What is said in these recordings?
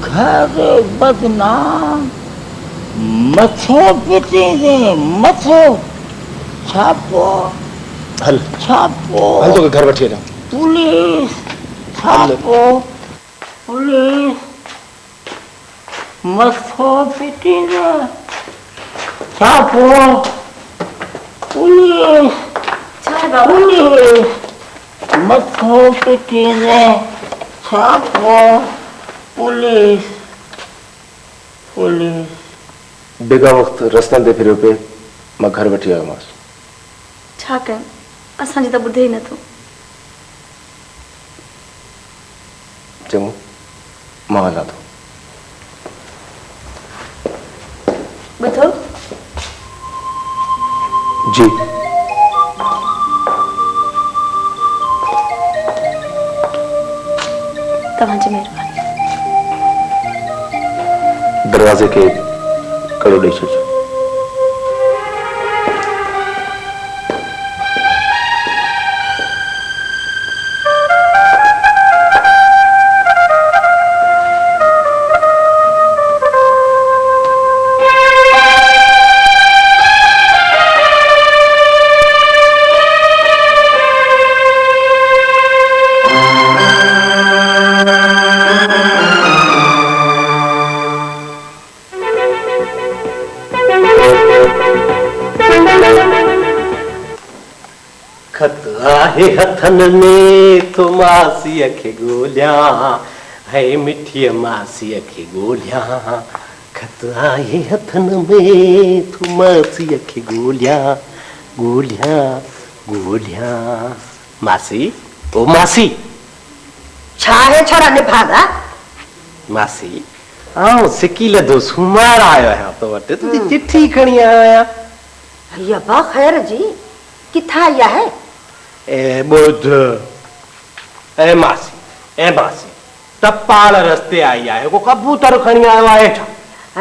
घरे बदनाम मथो पिटी दे मथो छापो हल छापो हल तो घर वठी वञो पुलिस छापो पुलिस मथो पिटी दे छापो पुलिस पुलिस मथो पिटी दे छापो पुलिस पुलिस बेगा वक्त रस्तनि ते फिरियो पे मां घर वठी आयोमांसि छा कयूं असांजी त ॿुधे ई नथो चङो मां हलां थो ॿुधो जी तव्हांजी महिरबानी दरवाज़े खे कड़ो ॾेई छॾिजो हथन में तो मासीअ खे ॻोल्हियां है मिठीअ मासीअ खे ॻोल्हियां खत आहे हथन में तो मासीअ खे ॻोल्हियां ॻोल्हियां ॻोल्हियां मासी ओ मासी छा है छोरा निभागा मासी आउं सिकी लधो सुमार आयो आहियां तो वटि तुंहिंजी चिठी खणी आयो आहियां यबा ख़ैर जी किथां आया है ए बुध ए मासी टपाल रस्ते आई आहे को कबूतर खणी आयो आहे छा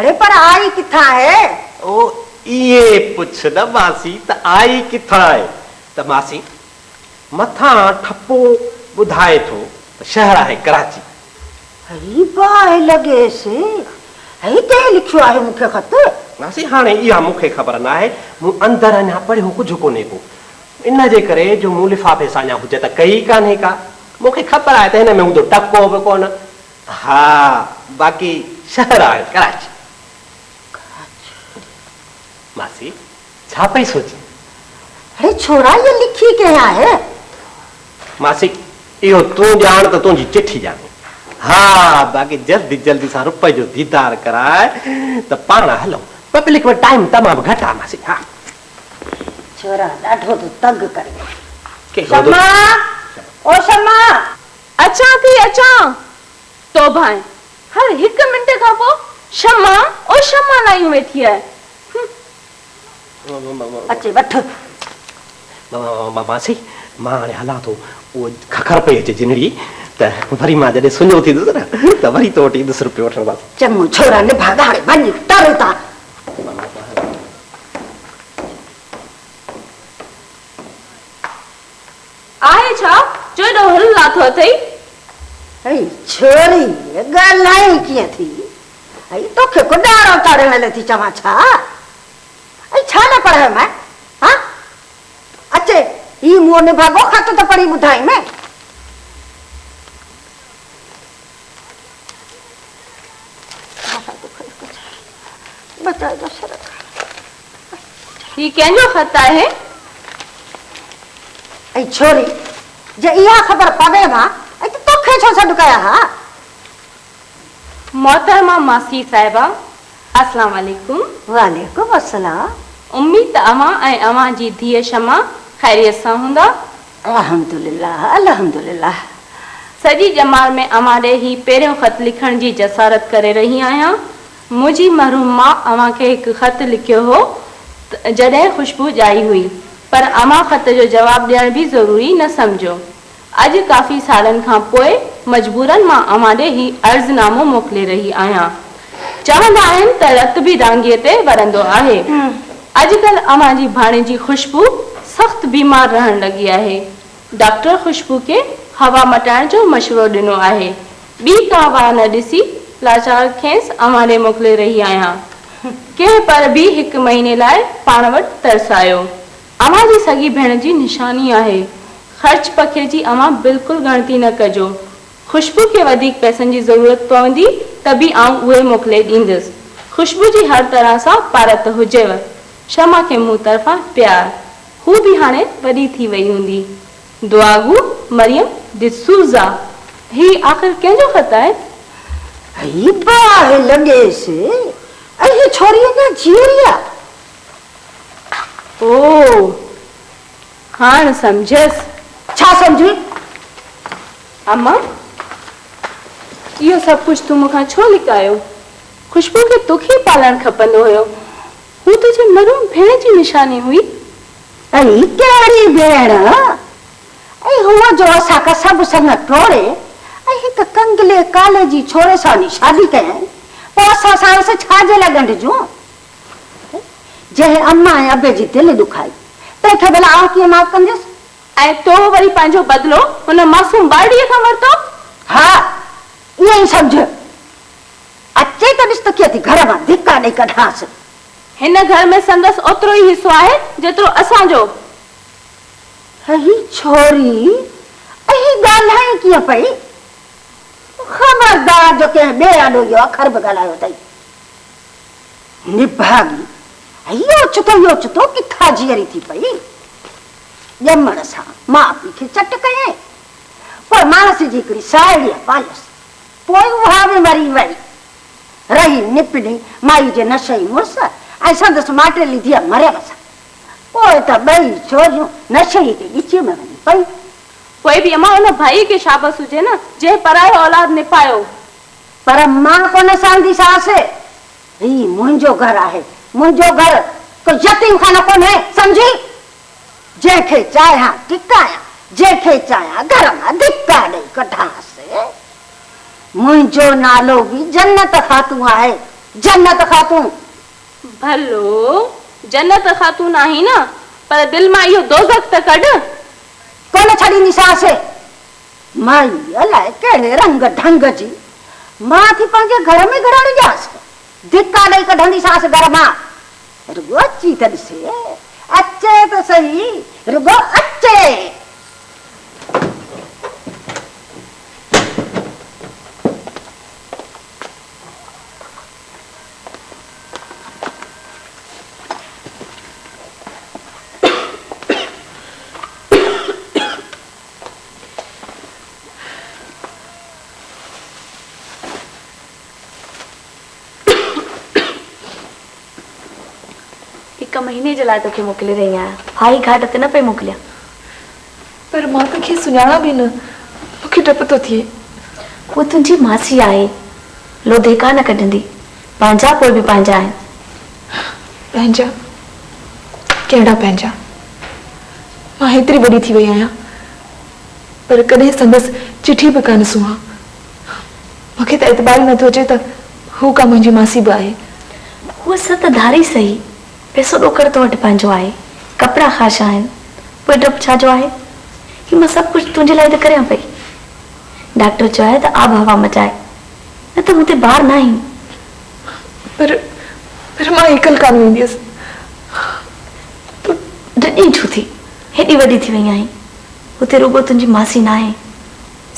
अरे पर आई किथां है ओ ये पुछ न मासी त आई किथां आहे त मासी मथां ठप्पो ॿुधाए थो त शहर आहे कराची अरे बाय लगे से है ते लिखियो आहे मूंखे खत मासी हाणे इहा मूंखे ख़बर न आहे मूं अंदरि अञा पढ़ियो कुझु कोन्हे को इन जे करे जो मूं लिफ़ाफ़े सां अञा हुजे त कई कान्हे का मूंखे ख़बर आहे त हिन में हूंदो टको बि कोन हा बाक़ी शहर आहे कराची मासी छा पई सोची अरे छोरा ये लिखी कया है मासी इहो तूं ॼाण त तुंहिंजी चिठी ॼाणी हा बाक़ी जल्दी जल्दी सां रुपए जो दीदार कराए त पाण हलूं पब्लिक में टाइम तमामु घटि आहे मासी हा छोरा ॾाढो तो तंग करे के शम्मा ओ शम्मा अचां तो भाई हर हिक मिनट खां पोइ शम्मा ओ शम्मा लायूं वेठी आहे अचे वठ मासी मां हाणे हलां थो उहो खखर पई अचे जिनड़ी त वरी मां जॾहिं सुञो थींदुसि न त वरी तो वटि ईंदुसि रुपयो वठंदासीं चङो छोरा निभागा हाणे वञ तर था आहे छा जो एॾो हल लाथो अथई अई छोरी ॻाल्हाई कीअं थी अई तोखे कुॾारो ताड़ण लाइ थी चवां छा अई छा न पढ़ायो मैं हाँ अचे ही मुंहुं निभागो खत त पढ़ी ॿुधाई मैं बचाए सर ही कंहिंजो ख़त आहे ऐं छोरी जे इहा ख़बर पवे मां ऐं तोखे छो सॾु कया हा मोहतरमा मासी साहिबा अस्सलाम वालेकुम वालेकुम अस्सलाम उम्मीद अवां ऐं अवां जी धीअ शमा ख़ैरियत सां हूंदा अल्हम्दुलिल्लाह अल्हम्दुलिल्लाह सॼी ॼमार में अवां ॾे ही पहिरियों ख़त लिखण जी जसारत करे रही आहियां मुंहिंजी मरहूम मां अवां खे हिकु ख़त लिखियो हो जॾहिं ख़ुशबू ॼाई हुई पर अवां ख़त जो जवाब ॾियण बि ज़रूरी न सम्झो अॼु काफ़ी सालनि खां पोइ मजबूरन मां अवां ॾे ही अर्ज़नामो मोकिले रही आहियां चवंदा आहिनि त रत बि डांगीअ ते वरंदो आहे अॼुकल्ह अवां जी भाणेजी ख़ुशबू सख़्त बीमार रहण लॻी आहे डॉक्टर ख़ुशबू खे हवा मटाइण जो मशवरो ॾिनो आहे ॿी का वाह न ॾिसी लाचार खेसि अमां ॾे मोकिले रही आहियां। कंहिं पर बि 1 महीने लाइ पाण वटि तरसायो। अमां जी सॻी भेण जी निशानी आहे। ख़र्च पखे जी अमां बिल्कुलु ॻणती न कजो। खुशबू खे वधीक पैसनि जी ज़रूरत पवंदी त बि आउं उहे मोकिले ॾींदसि। खुशबू जी हर तरह सां पारत हुजेव। शमा खे मूं तरफ़ां प्यार। हू बि हाणे वॾी थी वई हूंदी। दुआगू मरियम डिसूज़ा। ही आख़िर कंहिंजो ख़त आहे? ही बाहि लॻेसि ऐं छोरीअ जा जीअरिया। ओ हाणे सम्झसि। छा सम्झी? अम्मा इहो सभु कुझु तूं मूंखां छो लिकायो? खुशबू खे तोखे पालणु खपंदो हुयो। हू तुंहिंजी मरूम भेण जी निशानी हुई। ऐं कहिड़ी भेण? ऐं हुअ जो असांखां सभु संग टोड़े ऐं हिकु कंगले काले जी छोरे सां शादी कयईं। पोइ असां सां छाजे लाइ ॻंढिजूं? जंहिं अम्मा ऐं अबे जी दिलि दुखाई तंहिंखे भला आउं कीअं माफ़ कंदसि? ऐं तो वरी पंहिंजो बदिलो हुन मासूम बाड़ीअ खां वरितो? हा ईअं ई सम्झ। अचे त ॾिस त कीअं थी घर मां धिका ॾेई कढांसि। हिन घर में संदसि ओतिरो ई हिसो आहे जेतिरो असांजो। ही छोरी ॻाल्हाए कीअं पई? ख़बरदार जो कंहिं ॿिए आॾो इहो अखर बि ॻाल्हायो अथई। निभागी इहो चुतो किथां जीअरी थी पई। ॼमण सां माउ पीउ खे चट कयईं। पोइ मानस जी हिकिड़ी साहेड़ीअ पालियसि। पोइ उहा बि मरी वई। रही निपणी माई जे नशई मुड़ुस ऐं संदसि माटेली धीअ मरियम सां। पोइ त ॿई छोरियूं नशे जे ॻिचीअ में वञी पई। पोइ बि अम्मा हुन भाई खे शाबस हुजे न जंहिं परायो औलाद निपायो। पर मां कोन सहंदीसांसि। ही मुंहिंजो घर आहे, मुंहिंजो घर। कोई यतीम खानो कोन्हे, सम्झी? जंहिंखे चाहियां टिकायां, जंहिंखे चाहियां घर मां धिका ॾेई कढांसि। मुंहिंजो नालो बि जन्नत ख़ातून आहे, जन्नत ख़ातून। भलो जन्नत ख़ातून आही न, पर दिलि मां इहो दोज़ख त कढ। कोन छॾींदीसांसि। माई अलाए कहिड़े रंग ढंग जी मां थी पंहिंजे घर में घरड़ ॾियांसि। धिका ॾेई कढंदीसांसि घर मां। रुगो अची त ॾिसे, अचे त सही, रुगो अचे। हिकु महीने जे लाइ तोखे मोकिले रही आहियां। हाई घाट ते न पे मोकिलिया। पर मां तोखे सुञाणा बि न, मूंखे डप थो थिए। वो तुंहिंजी मासी आहे, लोधेका न कढंदी। पंहिंजा कोई बि पंहिंजा आहिनि। पंहिंजा? कहिड़ा पंहिंजा? मां हेतिरी वॾी थी वई आहियां, पर कॾहिं संदसि चिठी बि कान सुहां। मूंखे त एतबार नथो अचे त हू का मुंहिंजी मासी बि आहे। उहा सतधारी सही, पैसो ॾोकड़ तो वटि पंहिंजो आहे, कपिड़ा ख़ास आहिनि। पोइ डप छाजो आहे? कि मां सभु कुझु तुंहिंजे लाइ त करियां पई। डॉक्टर चयो त आब हवा मचाए, न त हुते ॿार न आहिनि। पर मां एकल कान वेंदी हुअसि। तूं डॾी छो थी? हेॾी वॾी थी वई आहीं। हुते रुगो तुंहिंजी मासी न आहे,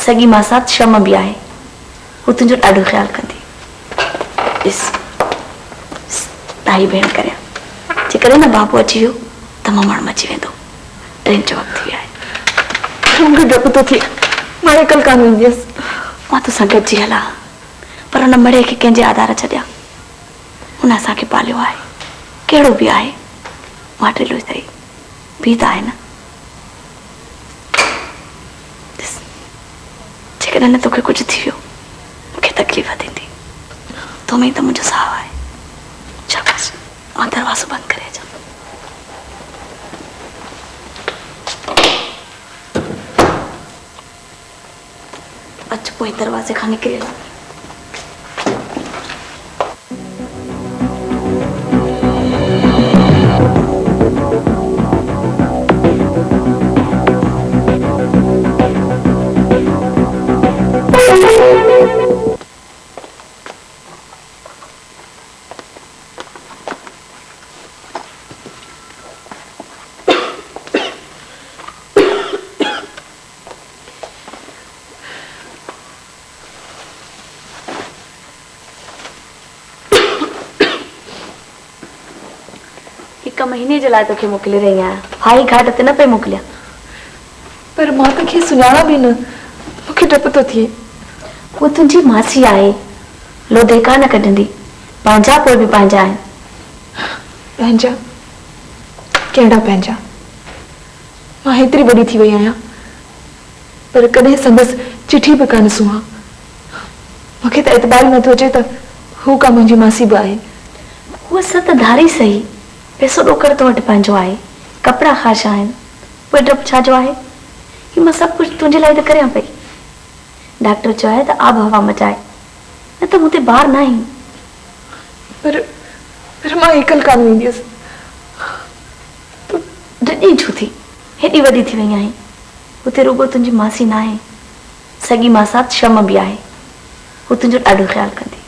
सॻी मासात शम बि आहे। हू तुंहिंजो ॾाढो ख़्यालु कंदी। ॾिस ताई भेण करियां, जेकॾहिं न बाबू अची वियो त ममण मची वेंदो। ट्रेन जो वक़्तु थी वियो आहे। मूंखे डप थो थिए, मां एकल कान वेंदी हुअसि। मां तोसां गॾिजी हलां, पर हुन मड़े खे कंहिंजे आधार छॾियां। हुन असांखे पालियो आहे, कहिड़ो बि आहे। माटेलो सही बि त आहे न। जेकॾहिं न तोखे कुझु थी वियो, मूंखे तकलीफ़ थींदी। तो में त मुंहिंजो साहु आहे। शाबाश, मां दरवाज़ो बंदि करे अचां। अच पोइ दरवाज़े खां निकिरी हलां। एक महीने जे लाइ तोखे मोकिले रही आहियां। हाई घाट ते न पे मोकिलिया। पर मां तोखे सुञाणा बि न, मूंखे डप थो थिए। वो तुंहिंजी मासी आहे, लोधेका न कढंदी। पंहिंजा पोइ बि पंहिंजा आहिनि। पंहिंजा कहिड़ा पंहिंजा? मां हेतिरी वॾी थी वई आहियां, पर कॾहिं संदसि चिठी बि कान सुहां। मूंखे त एतबार नथो अचे त हू का मुंहिंजी मासी बि आहे। उहा सत धारी सही, पैसो ॾोकड़ तो वटि पंहिंजो आहे, कपिड़ा ख़ास आहिनि। पोइ डपु छाजो आहे कि मां सभु कुझु तुंहिंजे लाइ त करियां पई। डॉक्टर चयो आहे त आब हवा मचाए, न त मूं ते ॿार न आहे। पर मां एकल कान वेंदी हुअसि। तूं डिॼी छो थी? हेॾी वॾी थी वई आहीं। हुते रुगो तुंहिंजी मासी न आहे, सॻी मासात शम बि आहे। हू तुंहिंजो ॾाढो ख़्यालु कंदी।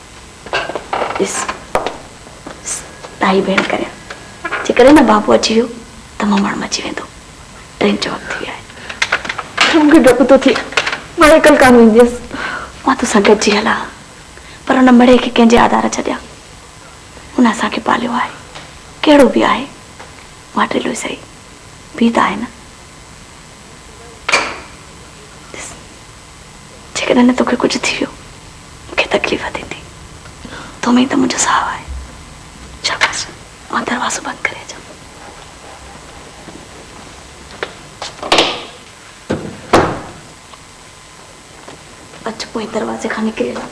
ॾिस ताई भेण करियां, जेकॾहिं न बाबू अची वियो त मां मण मची वेंदो। ट्रेन जो वक़्तु थी वियो आहे। मूंखे डपु थो थिए, मां एकल कान वेंदी हुअसि। मां तोसां गॾिजी हलां, पर हुन मड़े खे कंहिंजे आधार छॾियां। हुन असांखे पालियो आहे, कहिड़ो बि आहे। मां टेलो सही बि त आहे न। जेकॾहिं न तोखे कुझु थी वियो, मूंखे तकलीफ़ थींदी। तो में त मुंहिंजो साहु आहे। शाबाश, मां दरवाज़ो बंदि करे अचां। अच पोइ दरवाज़े खां निकिरी हलां।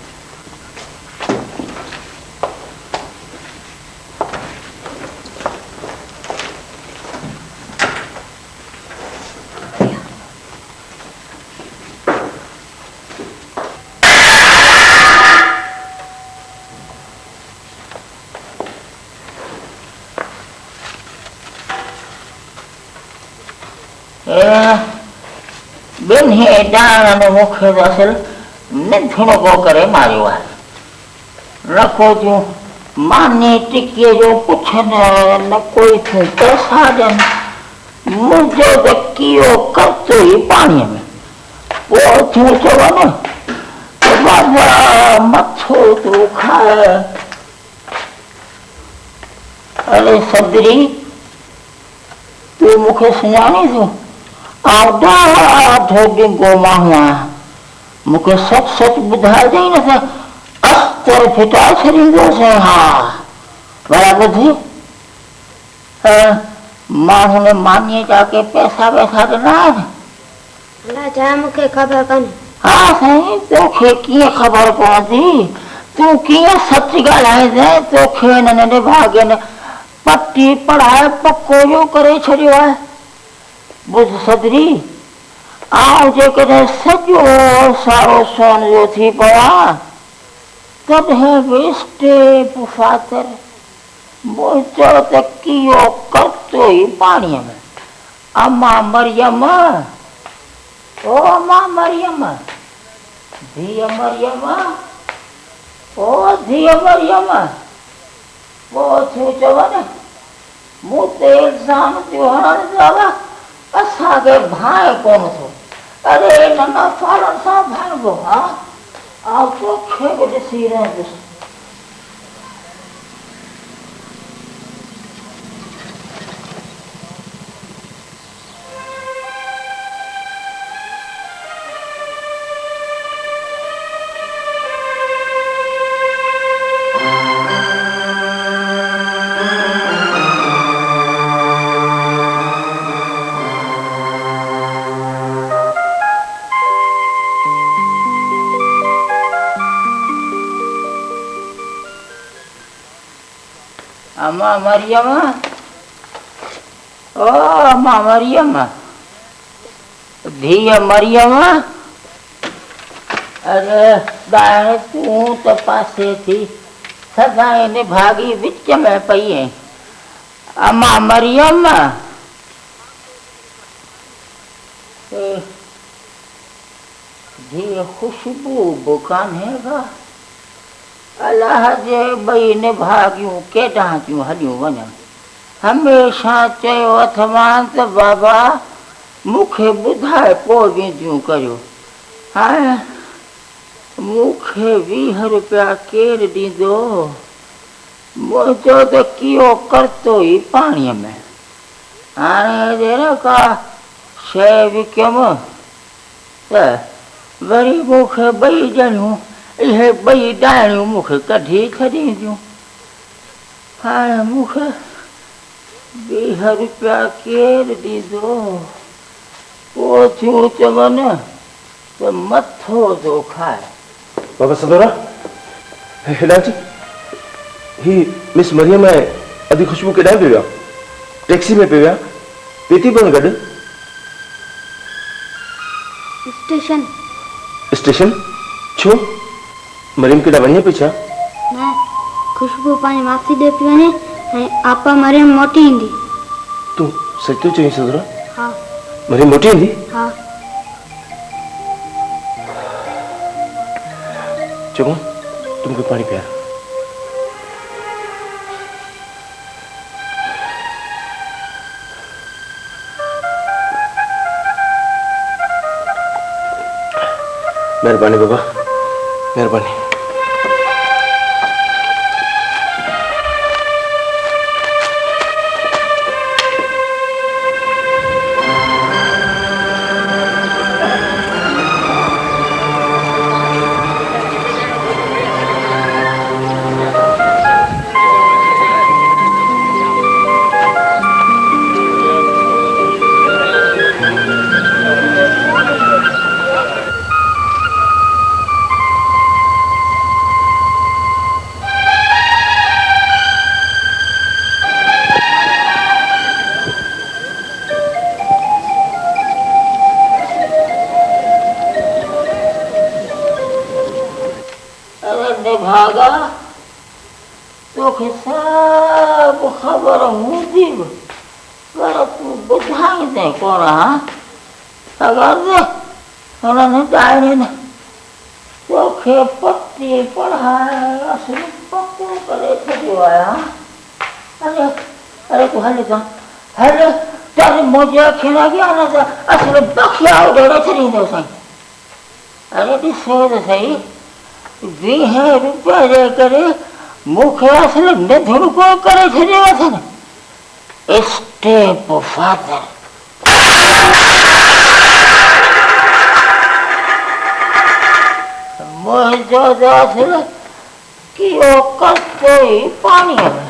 ॿिनि हे ॼाणनि मूंखे त असल निधुण को करे मारियो आहे। न को तूं मानी टिकीअ जो पुछनि, न कोई तूं पैसा ॾियनि। मुंहिंजो त कीओ करतो ई पाणीअ में। पोइ तूं चव न बाबा मथो तूं खाए। अरे सदरी, तूं मूंखे सुञाणी थो? ॾाढो ॾिंगो माण्हू आहियां। मूंखे सच सच ॿुधाइजांइ न त अस्तर फिटाए छॾींदोसि। हा भला ॿुधी, माण्हू मानीअ जा के पैसा वैसा ॾिना आहिनि? अलाए छा, मूंखे ख़बर कान्हे। हा साईं, तोखे कीअं ख़बर पवंदी? तूं कीअं सच ॻाल्हाइजांइ? तोखे हिन नंढे भाॻे न पटी पढ़ाए पको जो करे छॾियो आहे। ॿुध सदरी, आउं जेकॾहिं सॼो सारो सोन जो थी पवां तॾहिं बि स्टेप फातर मुंहिंजो त कीओ करतो ई पाणीअ में। अम्मा मरियम, ओ अम्मा मरियम, धीअ मरियम, ओ धीअ मरियम। पोइ तूं चव न मूं ते इल्ज़ाम थियो हणण दादा, असांखे भाए कोन थो। अरे न फाड़ण सां भाइबो। हा आउं तोखे बि ॾिसी रहंदुसि। अम्मा मरियम, ओ अम्मा मरियम, धीअ मरियम। अरे ॿाहिरि तूं त पासे थी, सदाईं निभागी विच में पई आहीं। अम्मा मरियम, धीअ खुशबू बि कान्हे का? अलाह जे ॿई निभागियूं केॾांहुं थियूं हलियूं वञनि। हमेशह चयो अथमांसि त बाबा मूंखे ॿुधाए पोइ वेंदियूं करियो। हाणे मूंखे 20 रुपया केरु ॾींदो? मुझो तो कियो करतो ही पानी में आने देने का शे विक्यम वरी मुखे बई ॼणियूं इहे बई डाणियूं मुखे कढी छॾींदियूं। हाणे मुखे 20 रुपया केरु ॾींदो? पोइ थियूं चवनि त मथो थो खाए। बाबा संदोरा हेॾांची ही मिस मरियम ऐं अदी खुशबू केॾांहुं पियो विया? टैक्सी में पियो विया? पीती पियो गॾु? स्टेशन। स्टेशन छो? मरियम केॾा वञे पई छा? न खुशबू पंहिंजी मासी ॾे पई वञे ऐं आपा मरियम मोटी ईंदी। तूं सच थो चईं संदोरा? हा। मरियम मोटी ईंदी? हा। चङो तूं मूंखे पाणी पियार। मेहरबानी बाबा, मेहरबानी। भागा तोखे सब ख़बर हूंदी बि पर तूं ॿुधाईंदे कोन। अगरि हुननि ॾाहिड़ियुनि तोखे पटी पढ़ाए असुल पको करे छॾियो आहे। अरे अरे तूं हल जा हल तर मुंहिंजे अखियुनि अॻियां न त असुल बखिया उॾाड़े छॾींदो साईं। अरे ॾिसो त सही 20 रुपया जे करे मूंखे असुल निधुड़को करे छॾियो अथनि। स्टेप फादर मुंहिंजो त असुल कियो करतो ई पाणीअ में।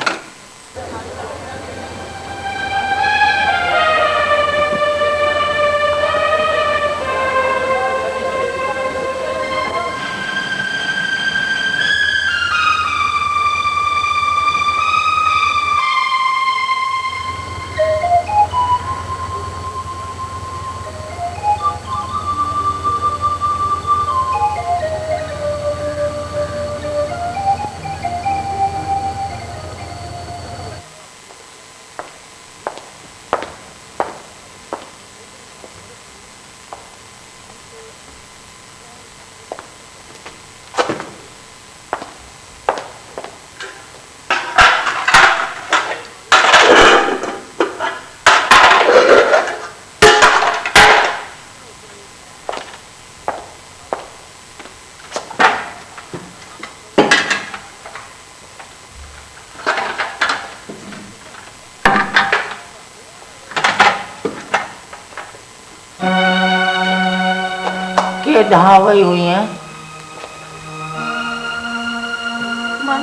कहाँ वही हुई हैं? मां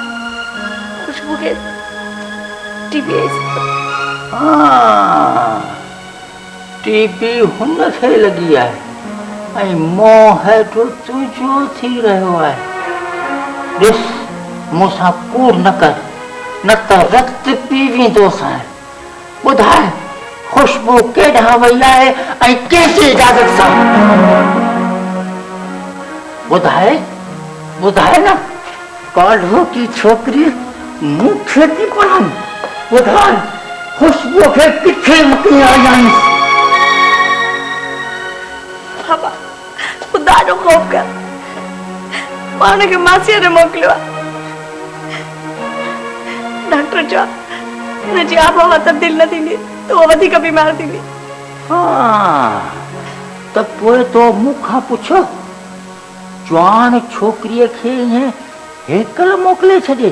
खुशबू के टीवी टीवी हुन खे लगी है ऐं मोह हेठो तुझो थी रहियो आहे। ॾिस मूंसां कूड़ न कर न त रक्त पी वेंदोसां। ॿुधाए खुशबू केॾांहुं वई आहे ऐं कंहिंजी इजाज़त सां? बुधाए बुधाए ना काल्हो की छोकरी मूंखे थी पढ़ाई। बुधाए खुशबू खे किथे मोकिले आयां? बाबा खुदा जो खौफ कर मां हुनखे मासीअ ॾे मोकिलियो आहे। डॉक्टर चयो हुनजी आबहवा तब्दील न थींदी त उहा वधीक बीमार थींदी। त पोइ तो मूंखां पुछो जवान छोकिरीअ खे ईअं हेकल मोकिले छॾे।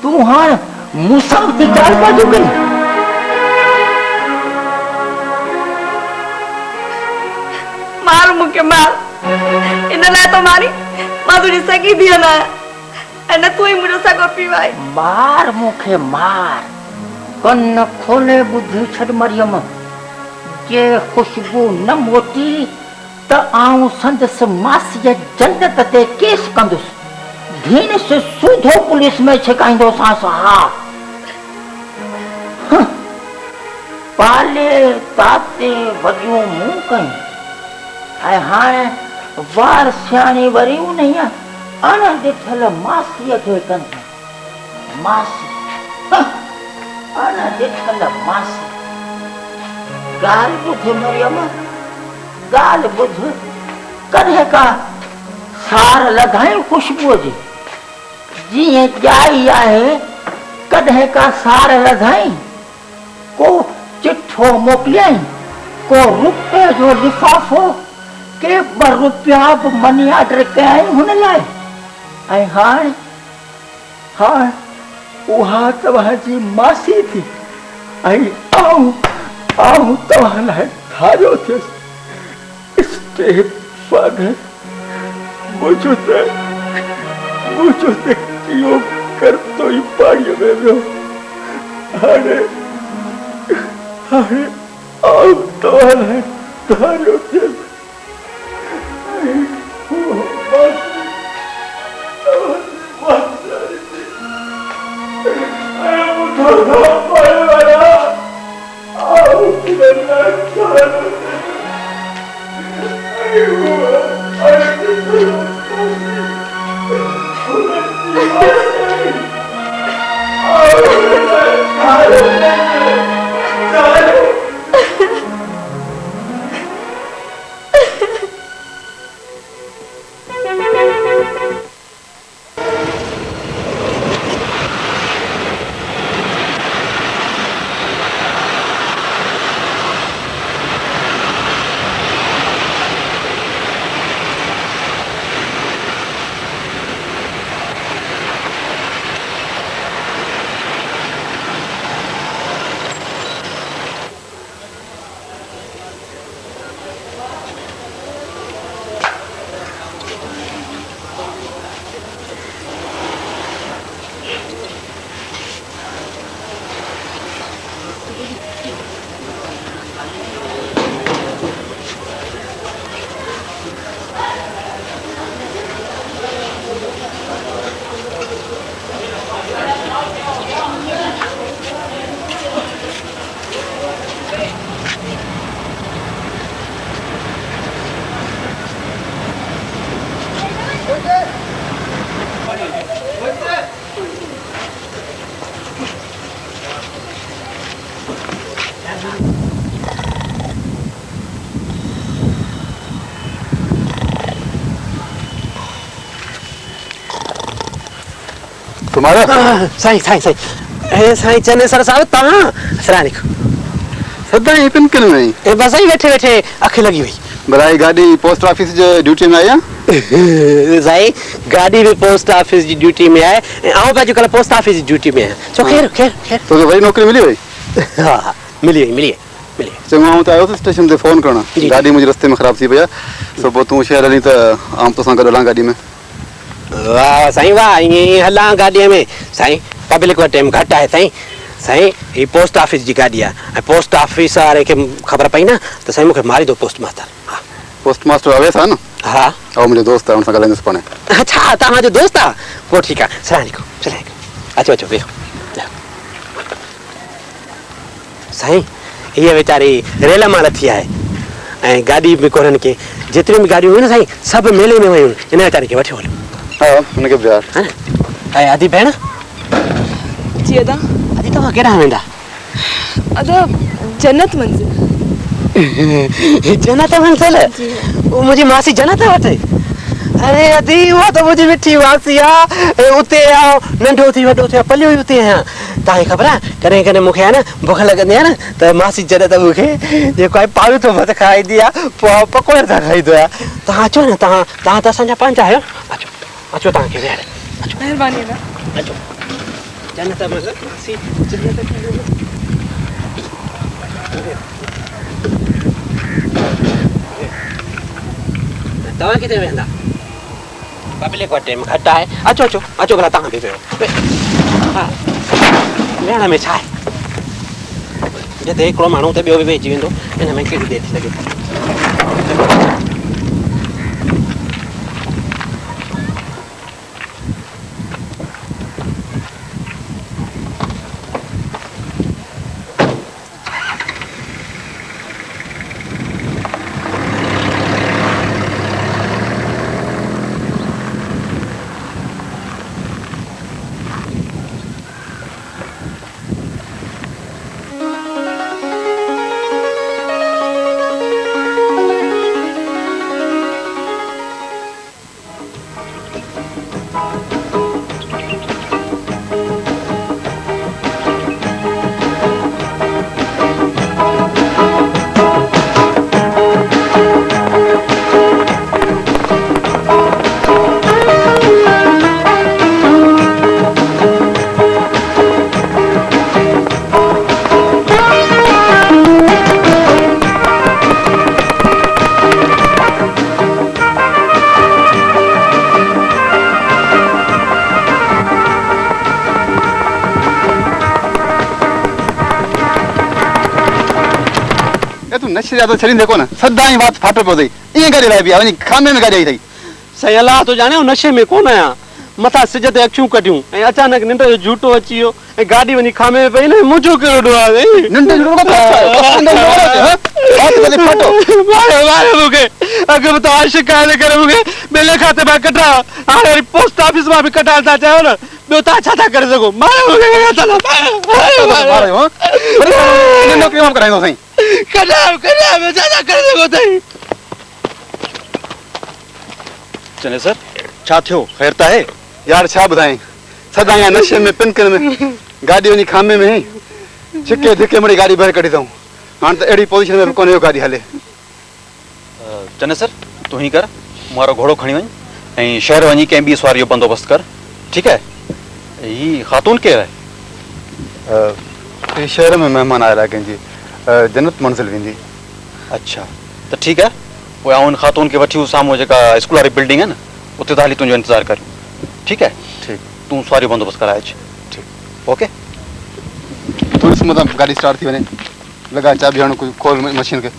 तू हाँ मुसाफ़ थी चाल बाजू गई। मार मुके मार इन लाइ तो मारी मां तुझी सगी थी ना अने तू ही मुझे सगो पीवाई। मार मुखे मार कन खोले बुद्धि छड़ मरियम जे खुशबू न मोटी त आऊं संदस मासी जन्नत ते केस कंदुस धीन से सूधो पुलिस में छिकाइंदो सांस। हा पाले ताते वडियूं मुंह कई ऐं हाणे वार सियाणी वरियूं नहीं अण ॾिठल मासीअ खे कनि मासी अण ॾिठल मासी। ॻाल्हि ॿुध मरियम ॻाल्हि ॿुध कॾहिं का सार लॻायूं खुशबूअ जी जीअं ॼाई आहे कॾहिं का सार लॻाई को चिठो मोकिलियई को रुपए जो लिफ़ाफ़ो के 2 रुपया बि मनी ऑर्डर कयई हुन लाइ ऐं हाणे उहा तव्हांजी मासी थी ऐं आऊं तव्हां लाइ धारियो थियसि स्टेप फादर मुझो ते इहो करतो ई पाणीअ में वियो। हाणे आऊं तव्हां लाइ धारियो थियसि तुम्हारा साईं साईं चने सर साहब तव्हां सरानी सदा ही पिन किन में ए बस ही बैठे बैठे अख लगी हुई बराई गाड़ी पोस्ट ऑफिस जो ड्यूटी में आया साईं गाड़ी भी पोस्ट ऑफिस जी ड्यूटी में है आऊं पे कल पोस्ट ऑफिस जी ड्यूटी में है सो खैर तो वही नौकरी मिली हुई हां मिली चंगा हूं तो आयो तो स्टेशन से फोन करना गाड़ी मुझे रास्ते में खराब थी भैया सो तू शहर हली तो आम तो संग हलां गाड़ी में। वाह साईं वाह ये हलां गाड़ी में साईं पब्लिक को टाइम घट है साईं ये पोस्ट ऑफिस जी गाड़ी है पोस्ट ऑफिस वाले के खबर पई ना तो साईं मुखे मारी दो पोस्ट मास्टर आवे सा ना हां और मुझे दोस्त है उन संग लेंगे पने अच्छा तहां जो दोस्त है वो ठीक है सलानी को अचो बेहो साईं ये बेचारी रेल माल थी है ए गाड़ी में कोरन के जितनी भी गाड़ी हुई ना साईं सब मेले में वही इन बेचारी के वठे हलो हां उनके प्यार है ए आदि भेण जी अदा आदि तो केड़ा वेंदा अदा जन्नत मंजिल जन्नत मंजिल वो मुझे मासी जन्नत वठे अरे अदी वो तो मुझे मिठी मासी उते आओ नंढो थी वडो थी पलियो उते है ताई खबर है कने मुखे है ना भूख लगंदी है ना तो मासी जन्नत मुखे जे कोई पाऊ तो मत खाई दिया पकोड़े था खाई दो ता अचो ना ता संजा पंच आयो अचो ता के वेर मेहरबानी ना अचो जन्नत में सी जन्नत तव्हां किथे वेंदा पब्लिक वटि में घटि आहे अचो अचो अचो भला तव्हां बि वियो हा वेहण में छा आहे जिते हिकिड़ो माण्हू त ॿियो बि वेहिजी वेंदो हिन में कहिड़ी देरि थी लॻे नशे ज्यादा छड़ी देखो ना सदा ही बात फाटो पे ये गाड़ी लाई भी वनी खामे में गाड़ी आई थी सही अल्लाह तो जाने नशे में कोन आया मथा सिज ते अखियूं कटियूं ऐं अचानक निंड जो झूठो अची वियो ऐं गाॾी वञी खामे में पई न मुंहिंजो कहिड़ो आहे निंड जो बात वाले फाटो मारे मारे मूंखे अॻु त शिकायत करे मूंखे ॿिए खाते मां कढा हाणे वरी पोस्ट ऑफिस मां बि कढाइण था चाहियो न ॿियो तव्हां छा था करे सघो मारे मूंखे नौकरी मां कराईंदो साईं कढायो कढायो ॿियो छा था करे सघो साईं चने सर छा थियो ख़ैर त आहे यार छा ॿुधाएं सदा यहाँ नशे में पिनकन में गाड़ी वञी खामे में छिके धिके मिड़ी गाड़ी भरे कढी अथऊं हाणे त अहिड़ी पोजीशन में कोन्हे गाड़ी हले चने सर तूं ही कर मारो घोड़ो खणी वञ ऐं शहर वञी कंहिं ॿी सवारी जो बंदोबस्त कर ठीकु आहे ही ख़ातून केरु आहे शहर में महिमान आयल आहे कंहिंजी जन्नत मंज़िल वेंदी अच्छा त ठीकु आहे पोइ आउं उन ख़ातून खे वठी साम्हूं जेका स्कूल वारी बिल्डिंग आहे न उते त हली तुंहिंजो इंतज़ारु करियूं ठीकु आहे ठीकु तूं सवारी बंदोबस्त कराए अच ठीकु ओके थोड़ी सी मतलब गाड़ी स्टार्ट थी वञे लगा चाबी हणो कोई खोल मशीन के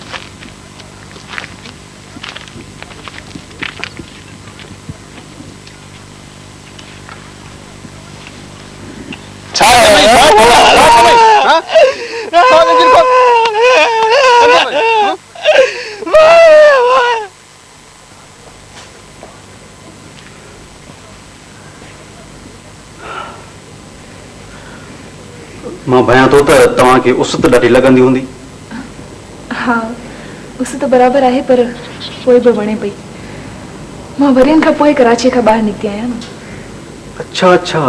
मां भयां थो त तव्हांखे उस त ॾाढी लॻंदी हूंदी हाँ उस तो बराबर आहे पर पोइ बि वणे पई मां वरियनि खां पोइ कराची खां ॿाहिरि निकिती आहियां न अच्छा अच्छा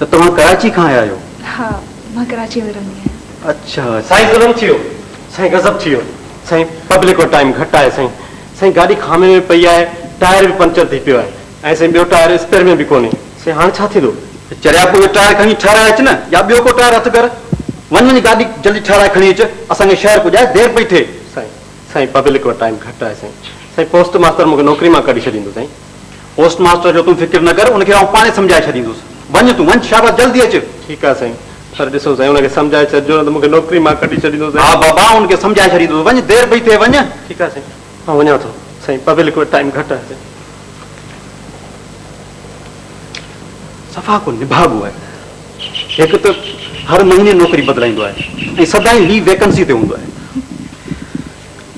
त तव्हां कराची खां आया आहियो हाँ मां कराची में रहंदी आहियां अच्छा साईं ज़ुल्म थी वियो साईं गज़ब थी वियो साईं पब्लिक जो टाइम घटि आहे साईं साईं गाॾी खामे में पई आहे टायर बि पंचर थी पियो आहे ऐं साईं ॿियो टायर स्पेयर में बि कोन्हे साईं हाणे छा थींदो चरिया पोइ टायर खणी ठाराए अच न या ॿियो को टायर हथु कर वञ गाॾी जल्दी ठाराए खणी अच असांखे शहर पुॼाए देरि पई थिए साईं साईं पब्लिक जो टाइम घटि आहे साईं साईं पोस्ट मास्टर मूंखे नौकिरी मां कढी छॾींदो साईं पोस्ट मास्टर जो तूं फिक्र न कर उनखे आउं पाणे सम्झाए छॾींदुसि वञ तूं वञ शाबाश जल्दी अच ठीकु आहे साईं पर ॾिसो साईं हुनखे सम्झाए छॾिजो न त मूंखे नौकिरी मां कढी छॾींदो हा बाबा उनखे सम्झाए छॾींदुसि वञ देरि पई थिए वञ ठीकु आहे साईं मां वञां थो साईं पब्लिक जो टाइम घटि आहे साईं सफ़ा को निभागो आहे हिकु त हर महीने नौकरी बदिलाईंदो आहे ऐं सदाईं लीव वैकेंसी ते हूंदो आहे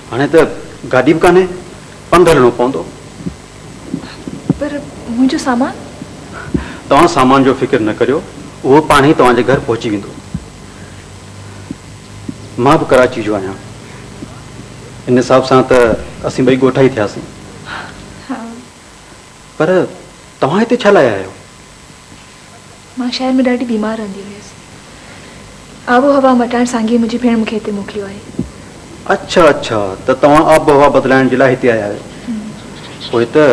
हाणे त गाॾी बि कान्हे पंधु हलणो पवंदो पर मुंहिंजो सामान तव्हां सामान जो फिक्र न करियो उहो पाण ई तव्हांजे घर पहुची वेंदो मां बि कराची जो आहियां इन हिसाब सां त असीं ॿई ॻोठा ई थियासीं पर तव्हां हिते छा लाइ आया आहियो मां शहर में ॾाढी बीमार रहंदी हुयसि आबो हवा मटाइण सांगी मुंहिंजी भेण मूंखे हिते मोकिलियो आहे अच्छा अच्छा त तव्हां आबो हवा बदिलाइण जे लाइ हिते आया आहियो पोइ त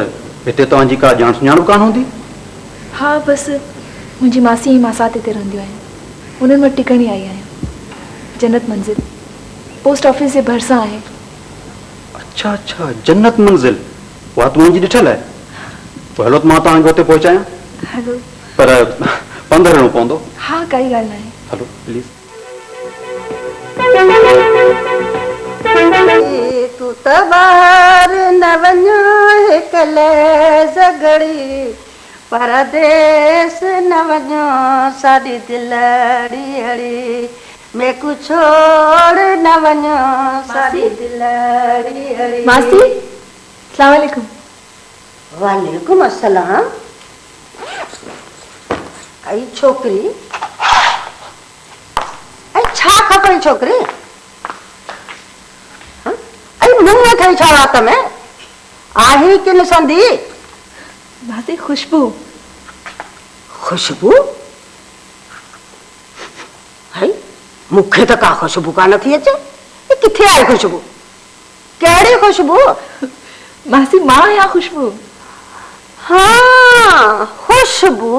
हिते तव्हांजी का ॼाण सुञाण कान हूंदी हाँ बसि मुंहिंजी मासी ऐं मासात हिते रहंदियूं आहिनि। उन्हनि वटि टिकणी आई आहियां। जन्नत मंज़िल पोस्ट ऑफिस जे भरिसां आहे। अच्छा अच्छा, जन्नत मंज़िल, उहा तूं मुंहिंजी ॾिठल आहे। पोइ हलो त मां तव्हांखे हुते पहुचायां, हलो। पर पंधु हलणो पवंदो। हा, काई ॻाल्हि न आहे। हलो प्लीज़। तू त ॿाहिरि न वञो हिकल सगड़ी, परदेस न वञो साडी दिलड़ी हड़ी, मेकू छोड़ न वञो साडी दिलड़ी हड़ी। मासी, अस्सलाम वालेकुम। वालेकुम अस्सलाम। आई छोकरी, आई छा खपई छोकरी? मुंह में थई छा रात में आही किन संदी? मासी, खुशबू। खुशबू? हाय, मुखे तो का खुशबू का नथी अचे। ये किथे आहे खुशबू? केड़ी खुशबू? मासी, मां या खुशबू? हाँ, खुशबू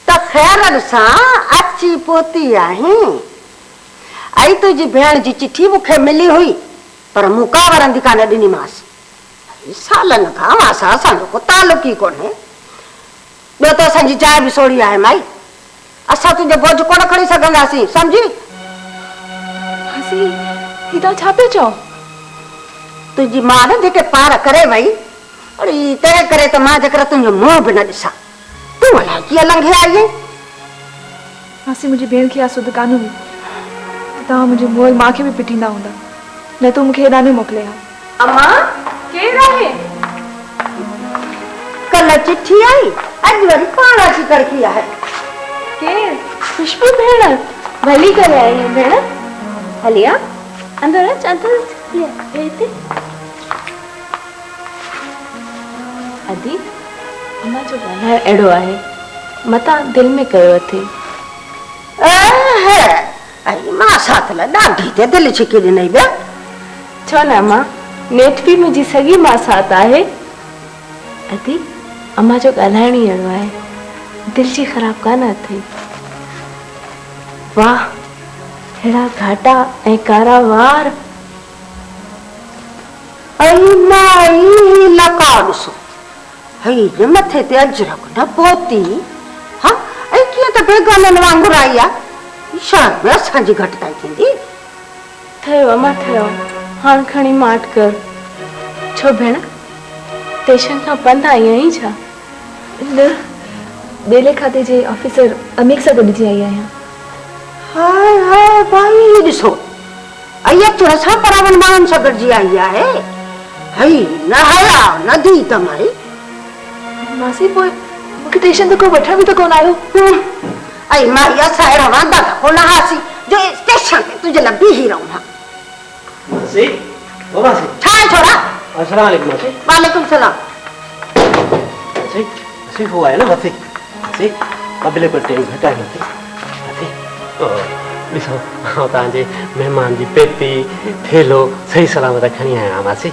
त खैरन सा अची पोती आही। आई तुझी भेण जी चिठी मुखे मिली हुई, पर मुका वरंदी कान ॾिनी मास। सालनि खां असां असांजो को तालुक ई कोन्हे। ॿियो त असांजी जाइ बि सोड़ी आहे माई। असां तुंहिंजो बोझ कोन खणी सघंदासीं, सम्झी? मासी, ही तव्हां छा पिया चओ? तुंहिंजी मां न जेके पार करे वई, अड़ी तंहिं करे त मां जेकर तुंहिंजो मुंहुं बि न ॾिसां। तूं अलाए कीअं लंघे आई आहीं? मासी, मुंहिंजी भेण खे आसुद कान हुई। तव्हां मुंहिंजे मुंहुं मां खे बि पिटींदा हूंदा, न तूं मूंखे हेॾा न मोकिलिया। अम्मा, केरु आहे? कल चिठी आई, अॼु वरी पाण अची कड़की आहे। केरु? खुशबू भेण, भली करे आई है भेण। हलिया अंदर अच, अंदर हिते। अदी, अम्मा जो ॻाल्हाइण अहिड़ो आहे, मतां दिलि में कयो अथई। आई मां साथ ला ॾाढी ते दिलि छिकी ॾिनई बे। छो न अम्मा, नेठ बि मुंहिंजी सॻी मां साथ आहे। अदी, अम्मा जो ॻाल्हाइण ई अहिड़ो आहे, दिलि जी ख़राब कान अथई। वाह, अहिड़ा घाटा ऐं कारा वार। आई माई लका ॾिसो, हई जे मथे ते अजरक न पोती। हाँ, ऐं कीअं त बेगाननि वांगुरु आई आहे। शायदि में असांजी घटिताई थींदी। थियो अम्मा, थियो। हाणे खणी माठ कर। छो भेण, स्टेशन खां पंधि आई आहीं छा? न, बेले खाते जे ऑफिसर अमीर सां गॾिजी आई आहियां। हाय हाय भाई ॾिसो, आई अचण सां परावन माण्हुनि सां गॾिजी आई आहे। हई न हया न धी तमारी। मासी, पोइ मूंखे स्टेशन तक वठण बि त कोन आयो। आई माई, असां अहिड़ा वांदा कोन हासीं जो स्टेशन ते तुंहिंजे लाइ बीही रहूं। हा मासी, ओ मासी। छा आहे छोरा? अस्सलाम वालेकुम मासी। वालेकुम सलाम। मासी, मासी हो आहे न मथे। मासी, अबले पर टाइम घटा है मथे। मासी, ॾिसो, तव्हांजे महिमान जी पेटी थेलो सही सलामत खणी आया मासी।